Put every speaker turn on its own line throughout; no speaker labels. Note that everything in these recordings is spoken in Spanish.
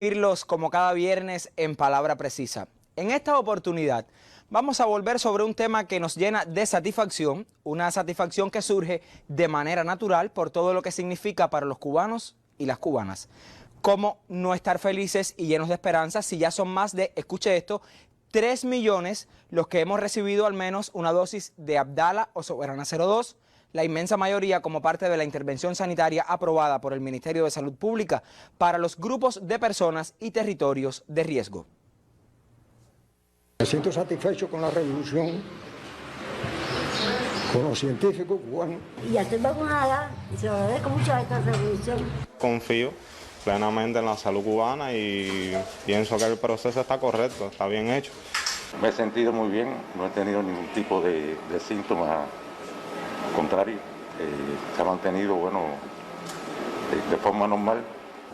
Irlos como cada viernes en Palabra Precisa. En esta oportunidad vamos a volver sobre un tema que nos llena de satisfacción, una satisfacción que surge de manera natural por todo lo que significa para los cubanos y las cubanas. Cómo no estar felices y llenos de esperanza si ya son más de, escuche esto, 3 millones los que hemos recibido al menos una dosis de Abdala o Soberana 02, la inmensa mayoría como parte de la intervención sanitaria aprobada por el Ministerio de Salud Pública para los grupos de personas y territorios de riesgo.
Me siento satisfecho con la revolución, con los científicos cubanos.
Y ya estoy vacunada y se lo agradezco mucho a esta revolución.
Confío plenamente en la salud cubana y pienso que el proceso está correcto, está bien hecho.
Me he sentido muy bien, no he tenido ningún tipo de síntomas. Al contrario, se ha mantenido, bueno, de forma normal.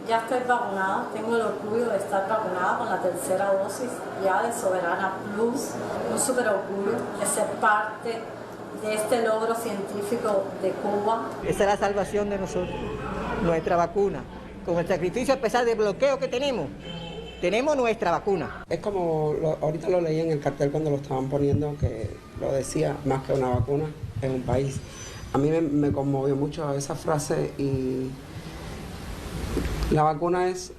Ya estoy vacunada, tengo el orgullo de estar vacunada con la tercera dosis ya de Soberana Plus, un super orgullo de ser parte de este logro científico de Cuba.
Esa es la salvación de nosotros, nuestra vacuna. Con el sacrificio, a pesar del bloqueo que tenemos nuestra vacuna.
Es como, ahorita lo leí en el cartel cuando lo estaban poniendo, que lo decía, más que una vacuna, es un país. A mí me conmovió mucho esa frase y la vacuna es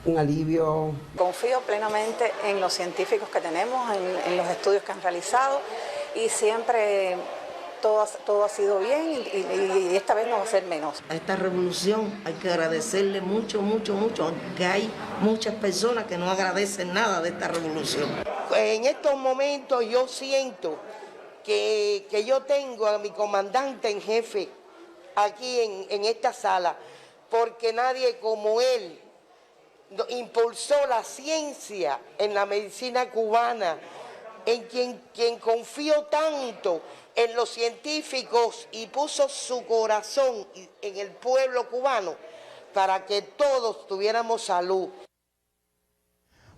un alivio.
Confío plenamente en los científicos que tenemos, en los estudios que han realizado y siempre todo ha sido bien y esta vez no va a ser menos.
A esta revolución hay que agradecerle mucho, aunque hay muchas personas que no agradecen nada de esta revolución.
En estos momentos yo siento que yo tengo a mi comandante en jefe aquí en esta sala, porque nadie como él impulsó la ciencia en la medicina cubana, en quien confió tanto en los científicos y puso su corazón en el pueblo cubano para que todos tuviéramos salud.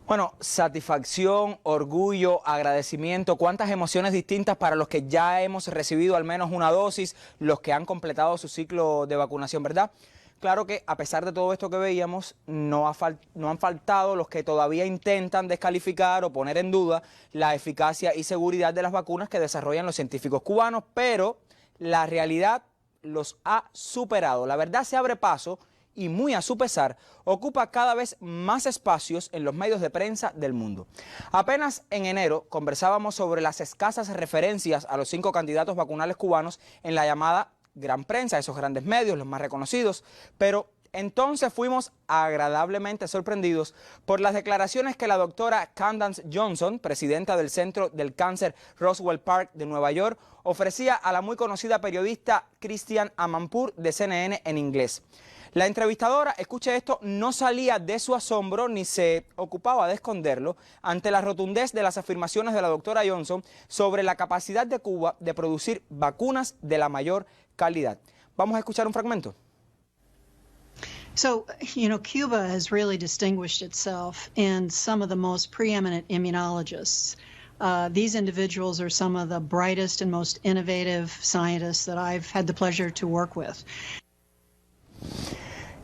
Bueno, satisfacción, orgullo, agradecimiento, cuántas emociones distintas para los que ya hemos recibido al menos una dosis, los que han completado su ciclo de vacunación, ¿verdad? Claro que a pesar de todo esto que veíamos, no han faltado los que todavía intentan descalificar o poner en duda la eficacia y seguridad de las vacunas que desarrollan los científicos cubanos, pero la realidad los ha superado. La verdad se abre paso y, muy a su pesar, ocupa cada vez más espacios en los medios de prensa del mundo. Apenas en enero conversábamos sobre las escasas referencias a los 5 candidatos vacunales cubanos en la llamada gran prensa, esos grandes medios, los más reconocidos, pero entonces fuimos agradablemente sorprendidos por las declaraciones que la doctora Candace Johnson, presidenta del Centro del Cáncer Roswell Park de Nueva York, ofrecía a la muy conocida periodista Christiane Amanpour de CNN en inglés. La entrevistadora, escuche esto, no salía de su asombro ni se ocupaba de esconderlo ante la rotundez de las afirmaciones de la doctora Johnson sobre la capacidad de Cuba de producir vacunas de la mayor calidad. Vamos a escuchar un fragmento.
So, Cuba has really distinguished itself in some of the most preeminent immunologists. These individuals are some of the brightest and most innovative scientists that I've had the pleasure to work with.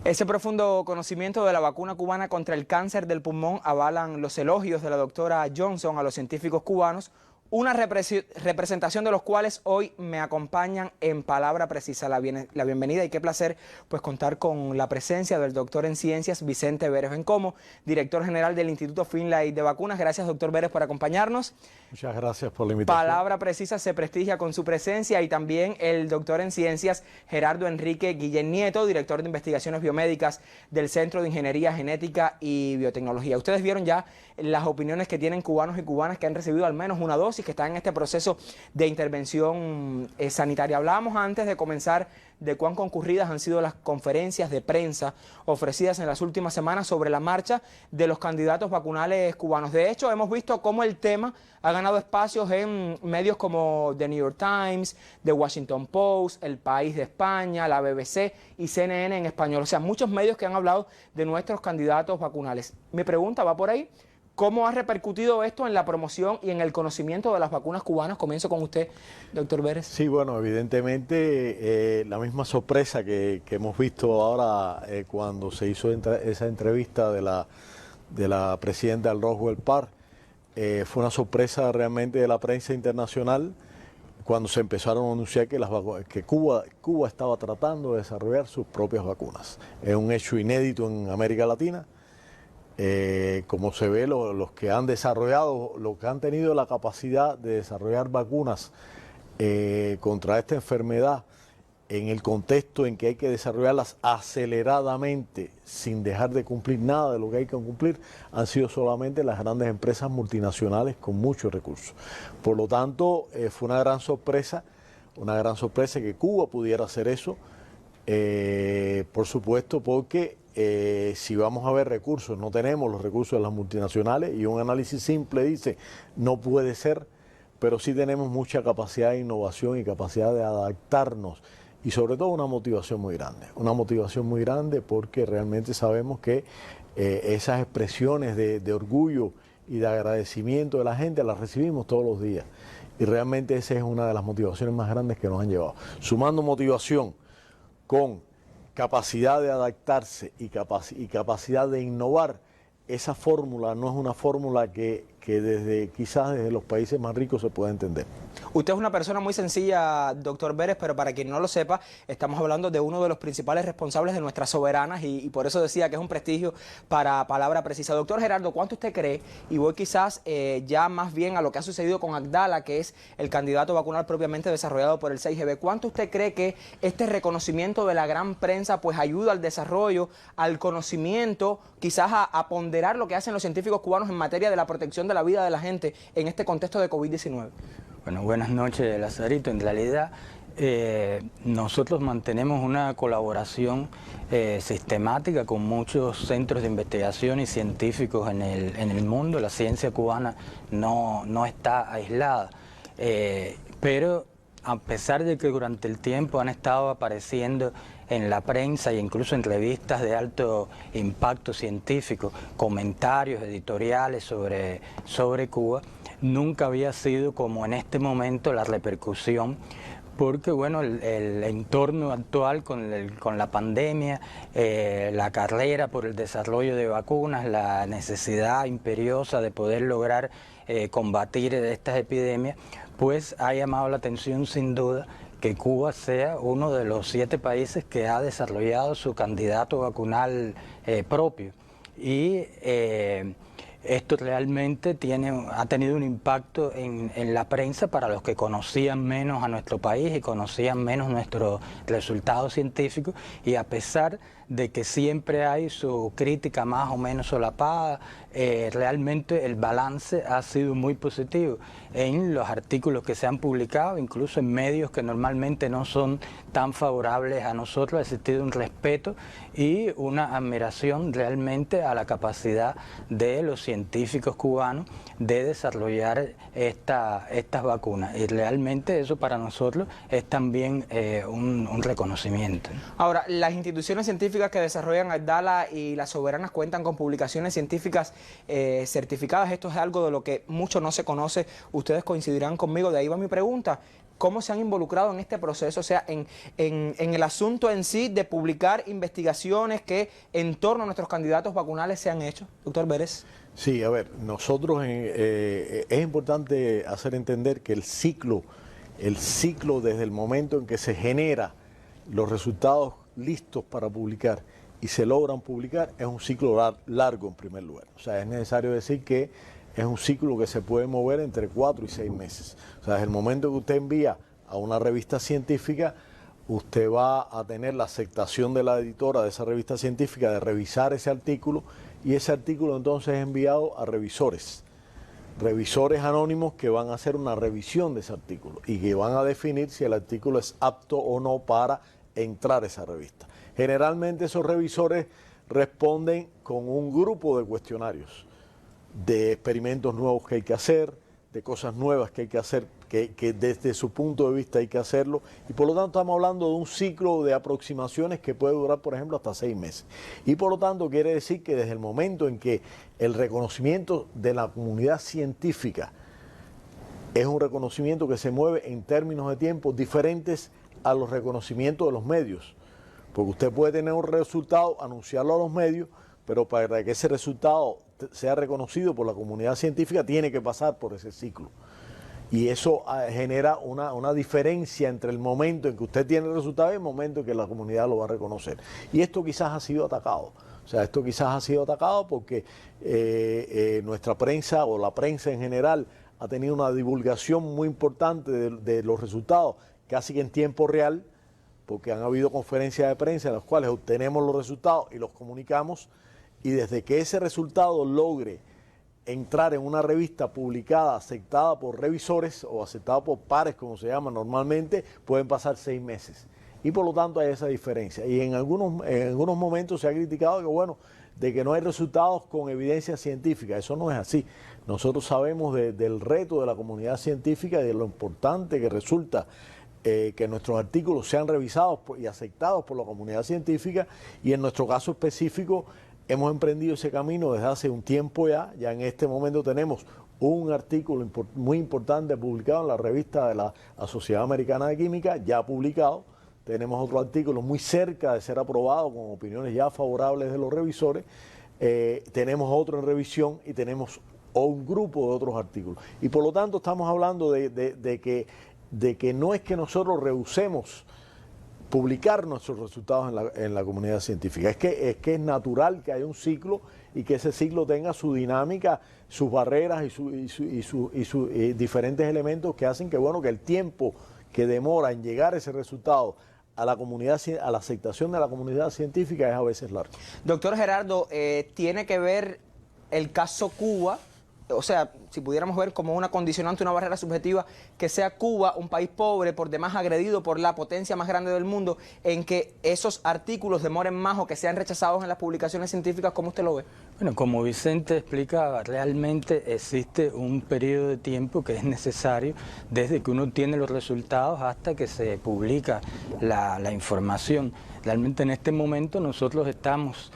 Ese profundo conocimiento de la vacuna cubana contra el cáncer del pulmón avalan los elogios de la doctora Johnson a los científicos cubanos, una representación de los cuales hoy me acompañan en Palabra Precisa. La bienvenida y qué placer pues contar con la presencia del doctor en ciencias Vicente Vélez Bencomo, director general del Instituto Finlay de Vacunas. Gracias, doctor Vélez, por acompañarnos.
Muchas gracias por la invitación.
Palabra Precisa se prestigia con su presencia y también el doctor en ciencias Gerardo Enrique Guillén Nieto, director de investigaciones biomédicas del Centro de Ingeniería Genética y Biotecnología. Ustedes vieron ya las opiniones que tienen cubanos y cubanas que han recibido al menos una dosis, que están en este proceso de intervención sanitaria. Hablábamos antes de comenzar de cuán concurridas han sido las conferencias de prensa ofrecidas en las últimas semanas sobre la marcha de los candidatos vacunales cubanos. De hecho, hemos visto cómo el tema ha ganado espacios en medios como The New York Times, The Washington Post, El País de España, la BBC y CNN en español. O sea, muchos medios que han hablado de nuestros candidatos vacunales. Mi pregunta va por ahí. ¿Cómo ha repercutido esto en la promoción y en el conocimiento de las vacunas cubanas? Comienzo con usted, doctor Vélez.
Sí, bueno, evidentemente la misma sorpresa que hemos visto ahora cuando se hizo esa entrevista de la presidenta del Roswell Park, fue una sorpresa realmente de la prensa internacional cuando se empezaron a anunciar que Cuba estaba tratando de desarrollar sus propias vacunas. Es un hecho inédito en América Latina. Como se ve, los que han desarrollado, los que han tenido la capacidad de desarrollar vacunas contra esta enfermedad en el contexto en que hay que desarrollarlas aceleradamente sin dejar de cumplir nada de lo que hay que cumplir, han sido solamente las grandes empresas multinacionales con muchos recursos. Por lo tanto, fue una gran sorpresa que Cuba pudiera hacer eso, por supuesto, porque si vamos a ver recursos, no tenemos los recursos de las multinacionales y un análisis simple dice no puede ser, pero sí tenemos mucha capacidad de innovación y capacidad de adaptarnos y sobre todo una motivación muy grande porque realmente sabemos que esas expresiones de orgullo y de agradecimiento de la gente las recibimos todos los días y realmente esa es una de las motivaciones más grandes que nos han llevado. Sumando motivación con capacidad de adaptarse y capacidad de innovar, esa fórmula no es una fórmula que quizás desde los países más ricos se pueda entender.
Usted es una persona muy sencilla, doctor Vélez, pero para quien no lo sepa, estamos hablando de uno de los principales responsables de nuestras soberanas y por eso decía que es un prestigio para palabra precisa. Doctor Gerardo, ¿cuánto usted cree? Y voy quizás ya más bien a lo que ha sucedido con Abdala, que es el candidato vacunal propiamente desarrollado por el 6GB. ¿Cuánto usted cree que este reconocimiento de la gran prensa pues ayuda al desarrollo, al conocimiento, quizás a ponderar lo que hacen los científicos cubanos en materia de la protección de la vida de la gente en este contexto de COVID-19?
Bueno, buenas noches, Lazarito. En realidad, nosotros mantenemos una colaboración sistemática con muchos centros de investigación y científicos en el mundo. La ciencia cubana no está aislada, pero a pesar de que durante el tiempo han estado apareciendo en la prensa e incluso en revistas de alto impacto científico, comentarios editoriales sobre Cuba, nunca había sido como en este momento la repercusión, porque bueno, el entorno actual con la pandemia, la carrera por el desarrollo de vacunas, la necesidad imperiosa de poder lograr combatir estas epidemias, pues ha llamado la atención sin duda que Cuba sea uno de los 7 países que ha desarrollado su candidato vacunal propio. Y esto realmente ha tenido un impacto en la prensa para los que conocían menos a nuestro país y conocían menos nuestros resultados científicos, y a pesar de que siempre hay su crítica más o menos solapada, realmente el balance ha sido muy positivo en los artículos que se han publicado, incluso en medios que normalmente no son tan favorables a nosotros. Ha existido un respeto y una admiración realmente a la capacidad de los científicos cubanos de desarrollar estas vacunas, y realmente eso para nosotros es también un reconocimiento.
Ahora, las instituciones científicas que desarrollan Abdala y las soberanas cuentan con publicaciones científicas certificadas. Esto es algo de lo que mucho no se conoce. Ustedes coincidirán conmigo. De ahí va mi pregunta. ¿Cómo se han involucrado en este proceso? O sea, en el asunto en sí de publicar investigaciones que en torno a nuestros candidatos vacunales se han hecho. Doctor Vélez.
Sí, a ver, nosotros es importante hacer entender que el ciclo desde el momento en que se genera los resultados listos para publicar y se logran publicar, es un ciclo largo en primer lugar. O sea, es necesario decir que es un ciclo que se puede mover entre 4 y 6 meses. O sea, desde el momento que usted envía a una revista científica, usted va a tener la aceptación de la editora de esa revista científica de revisar ese artículo, y ese artículo entonces es enviado a revisores anónimos que van a hacer una revisión de ese artículo y que van a definir si el artículo es apto o no para entrar a esa revista. Generalmente esos revisores responden con un grupo de cuestionarios, de experimentos nuevos que hay que hacer, de cosas nuevas que hay que hacer, que desde su punto de vista hay que hacerlo, y por lo tanto estamos hablando de un ciclo de aproximaciones que puede durar, por ejemplo, hasta 6 meses. Y por lo tanto quiere decir que desde el momento en que el reconocimiento de la comunidad científica es un reconocimiento que se mueve en términos de tiempo diferentes a los reconocimientos de los medios, porque usted puede tener un resultado, anunciarlo a los medios, pero para que ese resultado sea reconocido por la comunidad científica tiene que pasar por ese ciclo. Y eso genera una diferencia entre el momento en que usted tiene el resultado y el momento en que la comunidad lo va a reconocer. Y esto quizás ha sido atacado. O sea, esto quizás ha sido atacado porque nuestra prensa o la prensa en general ha tenido una divulgación muy importante de los resultados, casi que en tiempo real, porque han habido conferencias de prensa en las cuales obtenemos los resultados y los comunicamos, y desde que ese resultado logre entrar en una revista publicada, aceptada por revisores o aceptada por pares, como se llama normalmente, pueden pasar 6 meses. Y por lo tanto hay esa diferencia. Y en algunos momentos se ha criticado que, bueno, de que no hay resultados con evidencia científica. Eso no es así. Nosotros sabemos del reto de la comunidad científica y de lo importante que resulta que nuestros artículos sean revisados y aceptados por la comunidad científica, y en nuestro caso específico hemos emprendido ese camino desde hace un tiempo ya. Ya en este momento tenemos un artículo muy importante publicado en la revista de la Sociedad Americana de Química, ya publicado. Tenemos otro artículo muy cerca de ser aprobado con opiniones ya favorables de los revisores. Tenemos otro en revisión y tenemos un grupo de otros artículos. Y por lo tanto estamos hablando de que no es que nosotros rehusemos publicar nuestros resultados en la comunidad científica. Es que es natural que haya un ciclo y que ese ciclo tenga su dinámica, sus barreras y sus diferentes elementos que hacen que, bueno, que el tiempo que demora en llegar ese resultado a la comunidad, a la aceptación de la comunidad científica, es a veces largo.
Doctor Gerardo, ¿tiene que ver el caso Cuba? O sea, si pudiéramos ver como una condicionante, una barrera subjetiva, que sea Cuba un país pobre, por demás agredido por la potencia más grande del mundo, en que esos artículos demoren más o que sean rechazados en las publicaciones científicas, ¿cómo usted lo ve?
Bueno, como Vicente explicaba, realmente existe un periodo de tiempo que es necesario desde que uno tiene los resultados hasta que se publica la información. Realmente en este momento nosotros estamos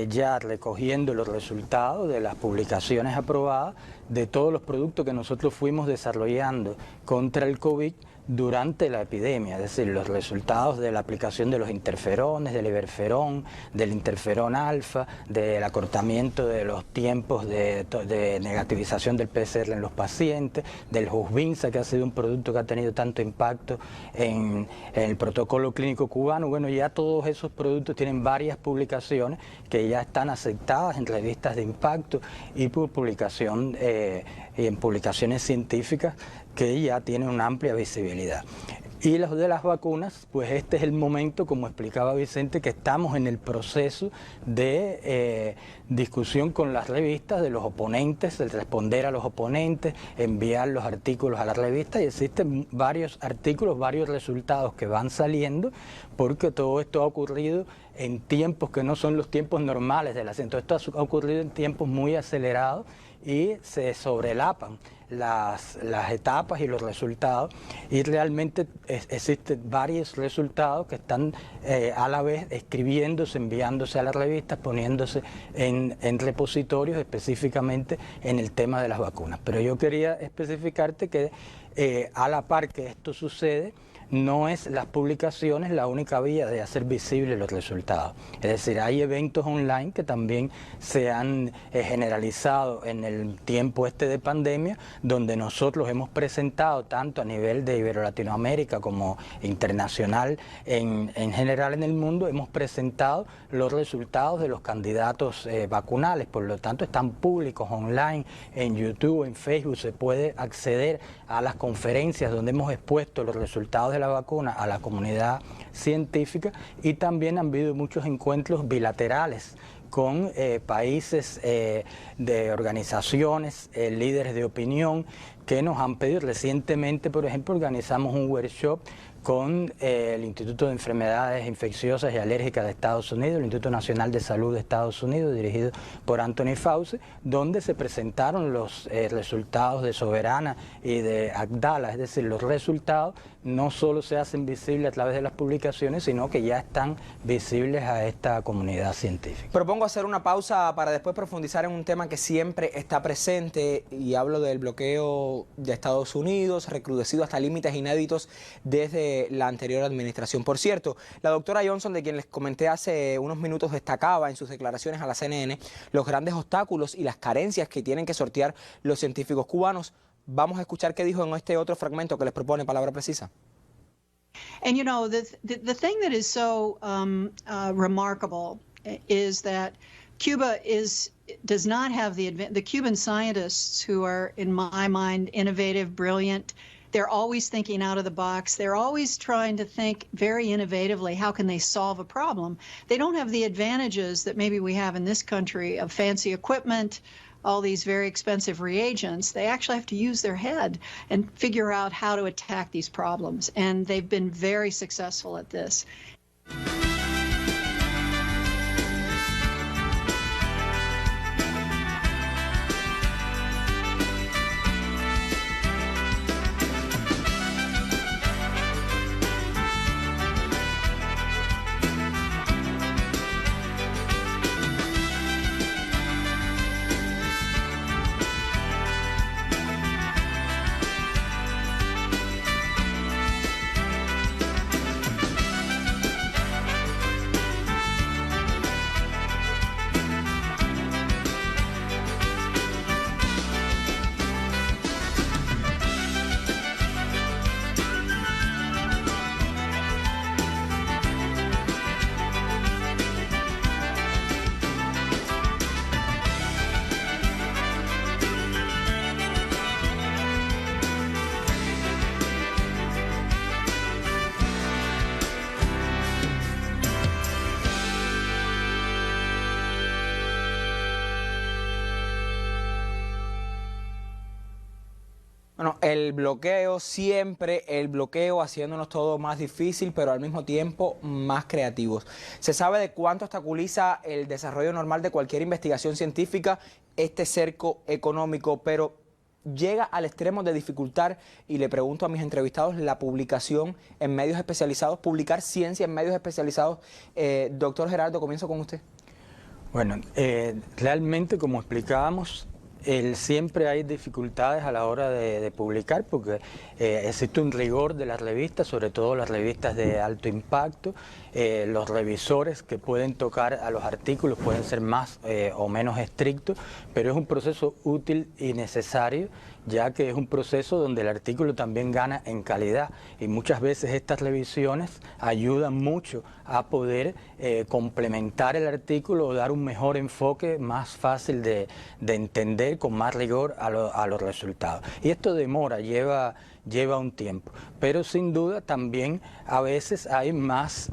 ya recogiendo los resultados de las publicaciones aprobadas de todos los productos que nosotros fuimos desarrollando contra el COVID durante la epidemia, es decir, los resultados de la aplicación de los interferones, del iberferón, del interferón alfa, del acortamiento de los tiempos de negativización del PCR en los pacientes, del Husvinsa, que ha sido un producto que ha tenido tanto impacto en el protocolo clínico cubano. Bueno, ya todos esos productos tienen varias publicaciones que ya están aceptadas en revistas de impacto y por publicación y en publicaciones científicas que ya tienen una amplia visibilidad. Y los de las vacunas, pues este es el momento, como explicaba Vicente, que estamos en el proceso de discusión con las revistas de los oponentes, de responder a los oponentes, enviar los artículos a la revista, y existen varios artículos, varios resultados que van saliendo, porque todo esto ha ocurrido en tiempos que no son los tiempos normales de la ciencia. Esto ha ocurrido en tiempos muy acelerados y se sobrelapan las etapas y los resultados, y realmente existen varios resultados que están a la vez escribiéndose, enviándose a las revistas, poniéndose en repositorios específicamente en el tema de las vacunas. Pero yo quería especificarte que a la par que esto sucede, no es las publicaciones la única vía de hacer visibles los resultados. Es decir, hay eventos online que también se han generalizado en el tiempo de pandemia, donde nosotros hemos presentado, tanto a nivel de Ibero-Latinoamérica como internacional, en general en el mundo, hemos presentado los resultados de los candidatos vacunales. Por lo tanto, están públicos online, en YouTube, en Facebook, se puede acceder a las conferencias donde hemos expuesto los resultados de la vacuna a la comunidad científica, y también han habido muchos encuentros bilaterales con países de organizaciones, líderes de opinión que nos han pedido. Recientemente, por ejemplo, organizamos un workshop con el Instituto de Enfermedades Infecciosas y Alérgicas de Estados Unidos, el Instituto Nacional de Salud de Estados Unidos, dirigido por Anthony Fauci, donde se presentaron los resultados de Soberana y de Abdala, es decir, los resultados no solo se hacen visibles a través de las publicaciones, sino que ya están visibles a esta comunidad científica.
Propongo hacer una pausa para después profundizar en un tema que siempre está presente, y hablo del bloqueo de Estados Unidos, recrudecido hasta límites inéditos desde la anterior administración. Por cierto, la doctora Johnson, de quien les comenté hace unos minutos, destacaba en sus declaraciones a la CNN los grandes obstáculos y las carencias que tienen que sortear los científicos cubanos. Vamos a escuchar qué dijo en este otro fragmento que les propone Palabra Precisa.
And you know, the thing that is so remarkable is that Cuba does not have the Cuban scientists who are, in my mind, innovative, brilliant. They're always thinking out of the box. They're always trying to think very innovatively, how can they solve a problem? They don't have the advantages that maybe we have in this country of fancy equipment, all these very expensive reagents. They actually have to use their head and figure out how to attack these problems. And they've been very successful at this.
Bueno, el bloqueo, siempre el bloqueo haciéndonos todo más difícil, pero al mismo tiempo más creativos. Se sabe de cuánto obstaculiza el desarrollo normal de cualquier investigación científica este cerco económico, pero llega al extremo de dificultar, y le pregunto a mis entrevistados, la publicación en medios especializados, publicar ciencia en medios especializados. Doctor Gerardo, comienzo con usted.
Bueno, realmente, como explicábamos, siempre hay dificultades a la hora de publicar, porque existe un rigor de las revistas, sobre todo las revistas de alto impacto. Los revisores que pueden tocar a los artículos pueden ser más o menos estrictos, pero es un proceso útil y necesario, ya que es un proceso donde el artículo también gana en calidad, y muchas veces estas revisiones ayudan mucho a poder complementar el artículo o dar un mejor enfoque más fácil de entender, con más rigor a los resultados. Y esto demora, lleva un tiempo, pero sin duda también a veces hay más,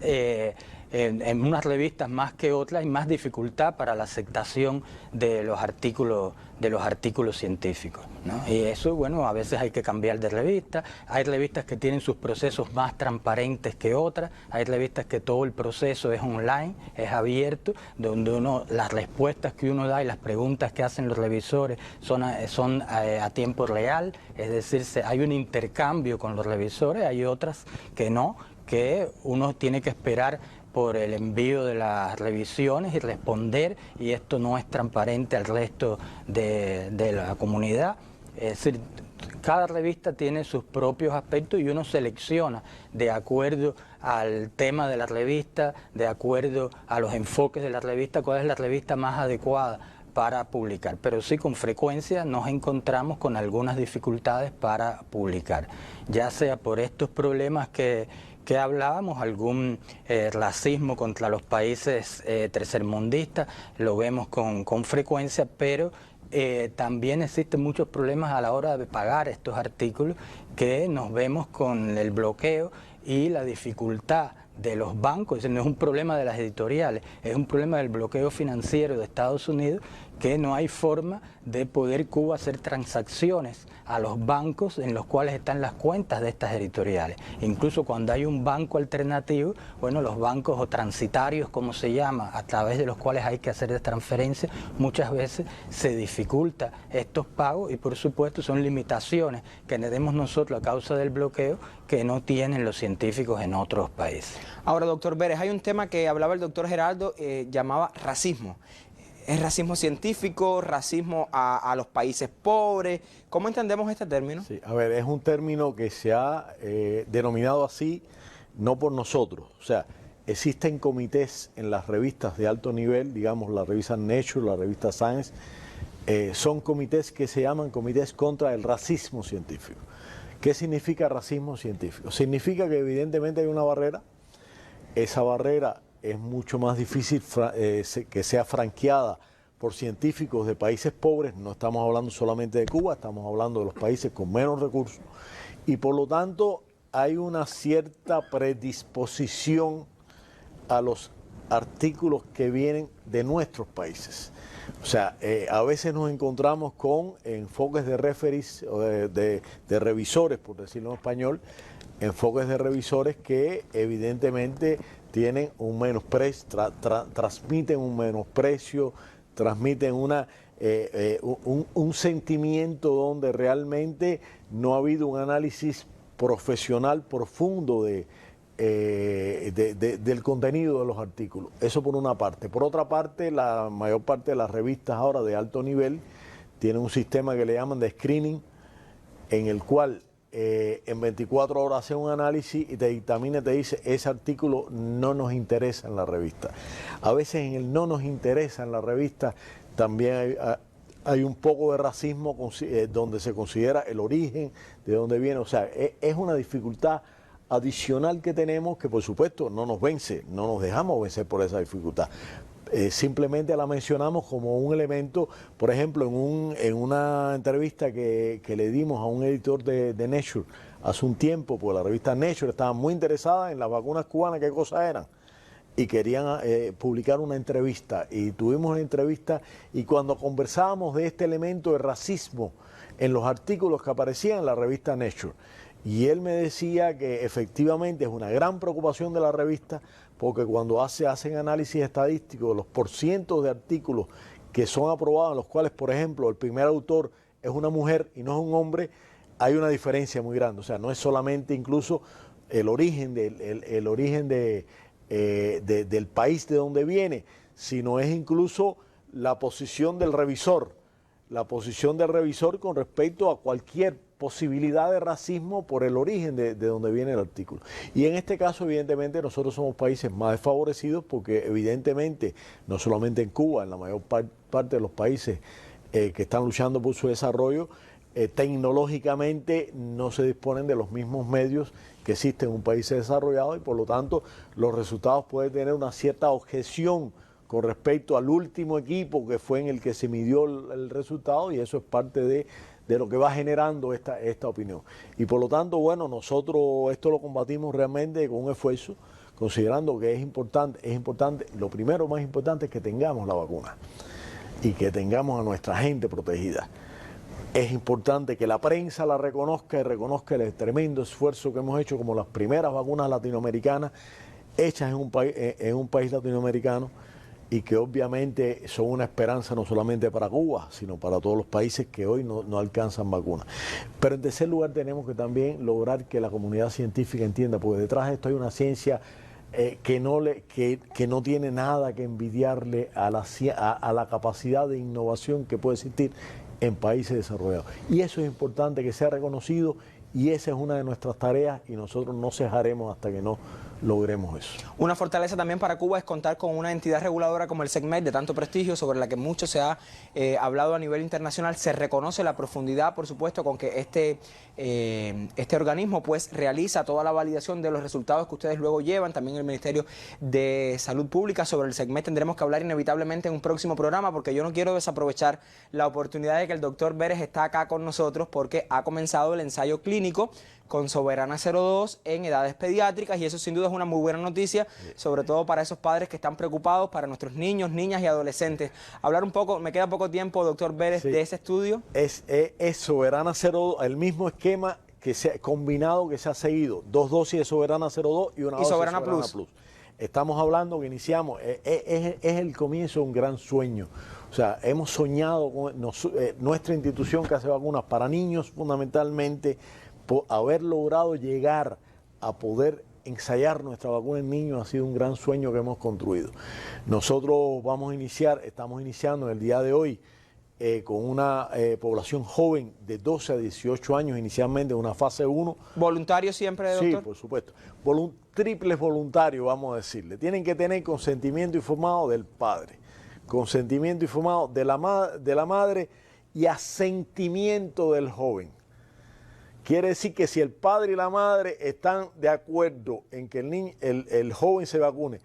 en unas revistas más que otras, hay más dificultad para la aceptación de los artículos científicos, ¿no? Y eso, bueno, a veces hay que cambiar de revista. Hay revistas que tienen sus procesos más transparentes que otras, hay revistas que todo el proceso es online, es abierto, donde las respuestas que uno da y las preguntas que hacen los revisores son a tiempo real, es decir, hay un intercambio con los revisores. Hay otras que no, que uno tiene que esperar por el envío de las revisiones y responder, y esto no es transparente al resto de la comunidad. Es decir, cada revista tiene sus propios aspectos y uno selecciona de acuerdo al tema de la revista, de acuerdo a los enfoques de la revista, cuál es la revista más adecuada para publicar. Pero sí, con frecuencia nos encontramos con algunas dificultades para publicar, ya sea por estos problemas que hablábamos, algún racismo contra los países tercermundistas, lo vemos con frecuencia, pero también existen muchos problemas a la hora de pagar estos artículos, que nos vemos con el bloqueo y la dificultad de los bancos. No es un problema de las editoriales, es un problema del bloqueo financiero de Estados Unidos, que no hay forma de poder Cuba hacer transacciones a los bancos en los cuales están las cuentas de estas editoriales. Incluso cuando hay un banco alternativo, bueno, los bancos o transitarios, como se llama, a través de los cuales hay que hacer transferencias, muchas veces se dificulta estos pagos y por supuesto son limitaciones que tenemos nosotros a causa del bloqueo que no tienen los científicos en otros países.
Ahora, doctor Vélez, hay un tema que hablaba el doctor Geraldo, llamaba racismo. ¿Es racismo científico, racismo a los países pobres? ¿Cómo entendemos este término?
Sí, a ver, es un término que se ha denominado así, no por nosotros. O sea, existen comités en las revistas de alto nivel, digamos la revista Nature, la revista Science, son comités que se llaman comités contra el racismo científico. ¿Qué significa racismo científico? Significa que evidentemente hay una barrera, esa barrera es mucho más difícil que sea franqueada por científicos de países pobres, no estamos hablando solamente de Cuba, estamos hablando de los países con menos recursos, y por lo tanto hay una cierta predisposición a los artículos que vienen de nuestros países. O sea, a veces nos encontramos con enfoques de referees, o de revisores, por decirlo en español, enfoques de revisores que evidentemente tienen un menosprecio, transmiten un menosprecio, transmiten un sentimiento donde realmente no ha habido un análisis profesional profundo del contenido de los artículos. Eso por una parte. Por otra parte, la mayor parte de las revistas ahora de alto nivel tienen un sistema que le llaman de screening, en el cual en 24 horas hace un análisis y te dictamina y te dice ese artículo no nos interesa en la revista. A veces en el no nos interesa en la revista también hay un poco de racismo donde se considera el origen de dónde viene. O sea, es una dificultad adicional que tenemos que por supuesto no nos vence, no nos dejamos vencer por esa dificultad. Simplemente la mencionamos como un elemento, por ejemplo, en una entrevista que le dimos a un editor de Nature hace un tiempo, porque la revista Nature estaba muy interesada en las vacunas cubanas, qué cosas eran, y querían publicar una entrevista, y tuvimos una entrevista, y cuando conversábamos de este elemento de racismo en los artículos que aparecían en la revista Nature, y él me decía que efectivamente es una gran preocupación de la revista, porque cuando hacen análisis estadístico de los porcientos de artículos que son aprobados, en los cuales, por ejemplo, el primer autor es una mujer y no es un hombre, hay una diferencia muy grande. O sea, no es solamente incluso el origen del país de donde viene, sino es incluso la posición del revisor con respecto a cualquier posibilidad de racismo por el origen de donde viene el artículo. Y en este caso, evidentemente, nosotros somos países más desfavorecidos porque, evidentemente, no solamente en Cuba, en la mayor parte de los países que están luchando por su desarrollo, tecnológicamente no se disponen de los mismos medios que existen en un país desarrollado y, por lo tanto, los resultados pueden tener una cierta objeción con respecto al último equipo que fue en el que se midió el resultado, y eso es parte de lo que va generando esta opinión. Y por lo tanto, bueno, nosotros esto lo combatimos realmente con un esfuerzo, considerando que es importante, lo primero más importante es que tengamos la vacuna y que tengamos a nuestra gente protegida. Es importante que la prensa la reconozca y reconozca el tremendo esfuerzo que hemos hecho como las primeras vacunas latinoamericanas hechas en un país latinoamericano, y que obviamente son una esperanza no solamente para Cuba, sino para todos los países que hoy no alcanzan vacunas. Pero en tercer lugar tenemos que también lograr que la comunidad científica entienda, porque detrás de esto hay una ciencia que no tiene nada que envidiarle a la capacidad de innovación que puede existir en países desarrollados. Y eso es importante que sea reconocido, y esa es una de nuestras tareas, y nosotros no cejaremos hasta que no logremos eso.
Una fortaleza también para Cuba es contar con una entidad reguladora como el SECMED, de tanto prestigio, sobre la que mucho se ha hablado a nivel internacional. Se reconoce la profundidad, por supuesto, con que este organismo pues realiza toda la validación de los resultados que ustedes luego llevan. También el Ministerio de Salud Pública. Sobre el SECMED tendremos que hablar inevitablemente en un próximo programa, porque yo no quiero desaprovechar la oportunidad de que el doctor Vélez está acá con nosotros, porque ha comenzado el ensayo clínico clínico con Soberana 02 en edades pediátricas, y eso sin duda es una muy buena noticia, sobre todo para esos padres que están preocupados, para nuestros niños, niñas y adolescentes. Hablar un poco, me queda poco tiempo, doctor Vélez, de ese estudio.
Es Soberana 02, el mismo esquema que se ha combinado, que se ha seguido, 2 dosis de Soberana 02 y una dosis
Soberana
de Soberana Plus. Estamos hablando que iniciamos, es el comienzo de un gran sueño. O sea, hemos soñado con nuestra institución que hace vacunas para niños fundamentalmente, por haber logrado llegar a poder ensayar nuestra vacuna en niños ha sido un gran sueño que hemos construido. Nosotros estamos iniciando en el día de hoy con una población joven de 12 a 18 años, inicialmente una fase 1.
¿Voluntario siempre, doctor?
Sí, por supuesto. Triples voluntarios, vamos a decirle. Tienen que tener consentimiento informado del padre, consentimiento informado de la madre y asentimiento del joven. Quiere decir que si el padre y la madre están de acuerdo en que el joven se vacune,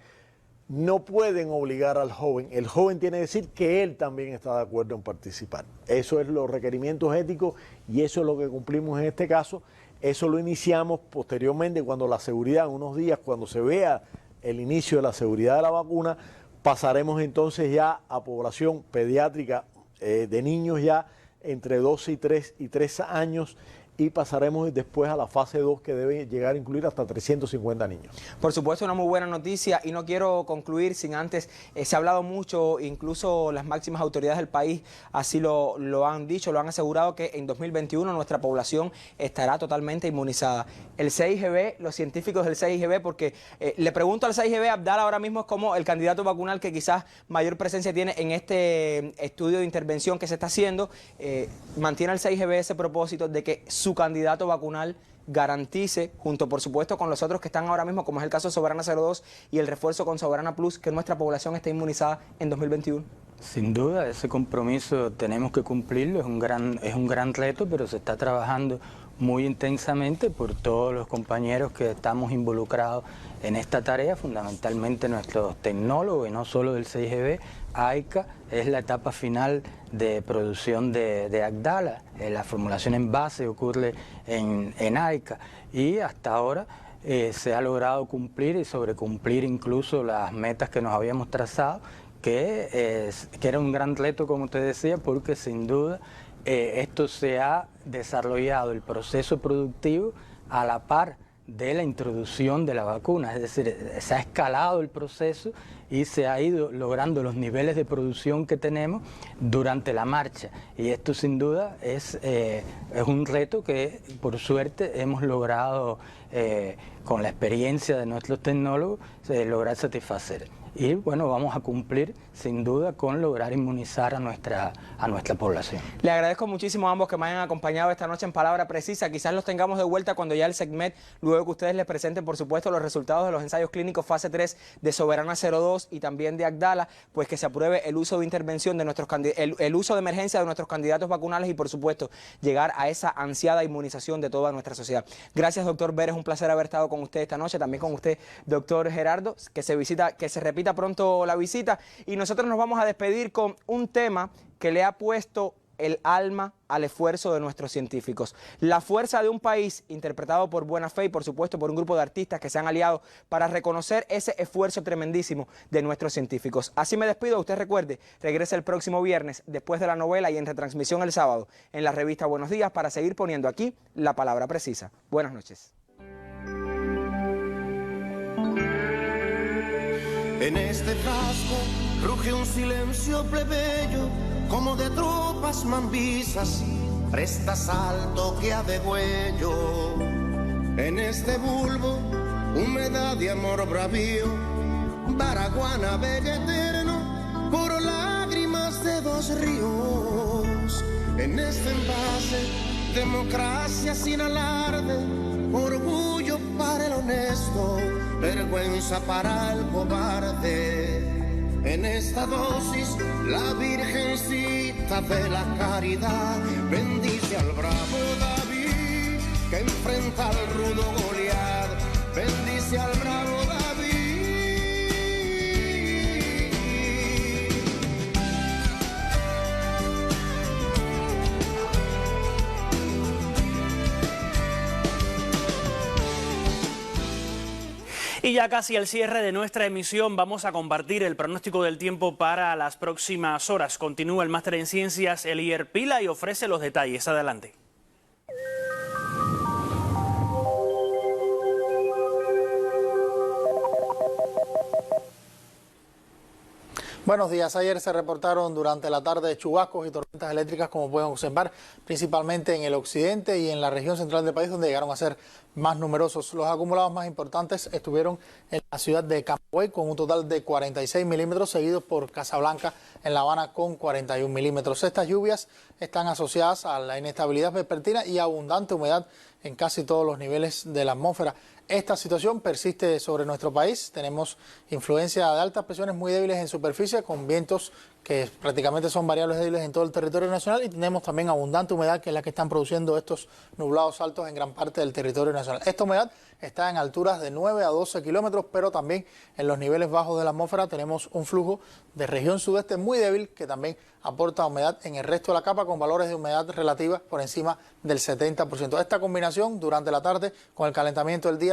no pueden obligar al joven. El joven tiene que decir que él también está de acuerdo en participar. Eso es los requerimientos éticos y eso es lo que cumplimos en este caso. Eso lo iniciamos posteriormente cuando la seguridad, en unos días, cuando se vea el inicio de la seguridad de la vacuna, pasaremos entonces ya a población pediátrica de niños ya entre 12 y 3 años, y pasaremos después a la fase 2 que debe llegar a incluir hasta 350 niños.
Por supuesto, una muy buena noticia, y no quiero concluir sin antes, se ha hablado mucho, incluso las máximas autoridades del país así lo han dicho, lo han asegurado, que en 2021 nuestra población estará totalmente inmunizada. El CIGB, los científicos del CIGB, porque le pregunto al CIGB, Abdala ahora mismo es como el candidato vacunal que quizás mayor presencia tiene en este estudio de intervención que se está haciendo, mantiene el CIGB ese propósito de que su candidato vacunal garantice, junto por supuesto con los otros que están ahora mismo, como es el caso de Soberana 02 y el refuerzo con Soberana Plus, que nuestra población esté inmunizada en 2021?
Sin duda, ese compromiso tenemos que cumplirlo, es un gran reto, pero se está trabajando muy intensamente por todos los compañeros que estamos involucrados en esta tarea, fundamentalmente nuestros tecnólogos, y no solo del CIGB. AICA es la etapa final de producción de Abdala, la formulación en base ocurre en AICA, y hasta ahora se ha logrado cumplir y sobrecumplir incluso las metas que nos habíamos trazado, que era un gran reto, como usted decía, porque sin duda esto se ha desarrollado el proceso productivo a la par de la introducción de la vacuna, es decir, se ha escalado el proceso y se ha ido logrando los niveles de producción que tenemos durante la marcha, y esto sin duda es un reto que por suerte hemos logrado con la experiencia de nuestros tecnólogos lograr satisfacer. Y bueno, vamos a cumplir sin duda con lograr inmunizar a nuestra población.
Le agradezco muchísimo a ambos que me hayan acompañado esta noche en Palabra Precisa. Quizás los tengamos de vuelta cuando ya el SECMED, luego que ustedes les presenten por supuesto los resultados de los ensayos clínicos fase 3 de Soberana 02 y también de Abdala, pues que se apruebe el uso de intervención de nuestros el uso de emergencia de nuestros candidatos vacunales y por supuesto llegar a esa ansiada inmunización de toda nuestra sociedad. Gracias, doctor Vélez, un placer haber estado con usted esta noche, también con usted, doctor Gerardo, que se repita pronto la visita, y nosotros nos vamos a despedir con un tema que le ha puesto el alma al esfuerzo de nuestros científicos. La fuerza de un país, interpretado por Buena Fe y por supuesto por un grupo de artistas que se han aliado para reconocer ese esfuerzo tremendísimo de nuestros científicos. Así me despido, usted recuerde, regresa el próximo viernes después de la novela y en retransmisión el sábado en la revista Buenos Días para seguir poniendo aquí la palabra precisa. Buenas noches.
En este frasco ruge un silencio plebeyo, como de tropas mambisas, presta salto que ha de huello. En este bulbo, humedad de amor bravío, baraguana bella eterno, por lágrimas de dos ríos. En este envase, democracia sin alarde, orgullo para el honesto, vergüenza para el cobarde. En esta dosis, la Virgencita de la Caridad bendice al bravo David que enfrenta al rudo Goliat. Bendice al bravo David.
Y ya casi al cierre de nuestra emisión vamos a compartir el pronóstico del tiempo para las próximas horas. Continúa el máster en ciencias Elier Pila y ofrece los detalles. Adelante.
Buenos días. Ayer se reportaron durante la tarde chubascos y tormentas eléctricas, como pueden observar, principalmente en el occidente y en la región central del país, donde llegaron a ser más numerosos. Los acumulados más importantes estuvieron en la ciudad de Camagüey, con un total de 46 milímetros, seguidos por Casablanca en La Habana con 41 milímetros. Estas lluvias están asociadas a la inestabilidad vespertina y abundante humedad en casi todos los niveles de la atmósfera. Esta situación persiste sobre nuestro país. Tenemos influencia de altas presiones muy débiles en superficie, con vientos que prácticamente son variables débiles en todo el territorio nacional, y tenemos también abundante humedad, que es la que están produciendo estos nublados altos en gran parte del territorio nacional. Esta humedad está en alturas de 9 a 12 kilómetros, pero también en los niveles bajos de la atmósfera tenemos un flujo de región sudeste muy débil, que también aporta humedad en el resto de la capa, con valores de humedad relativa por encima del 70%. Esta combinación durante la tarde con el calentamiento del día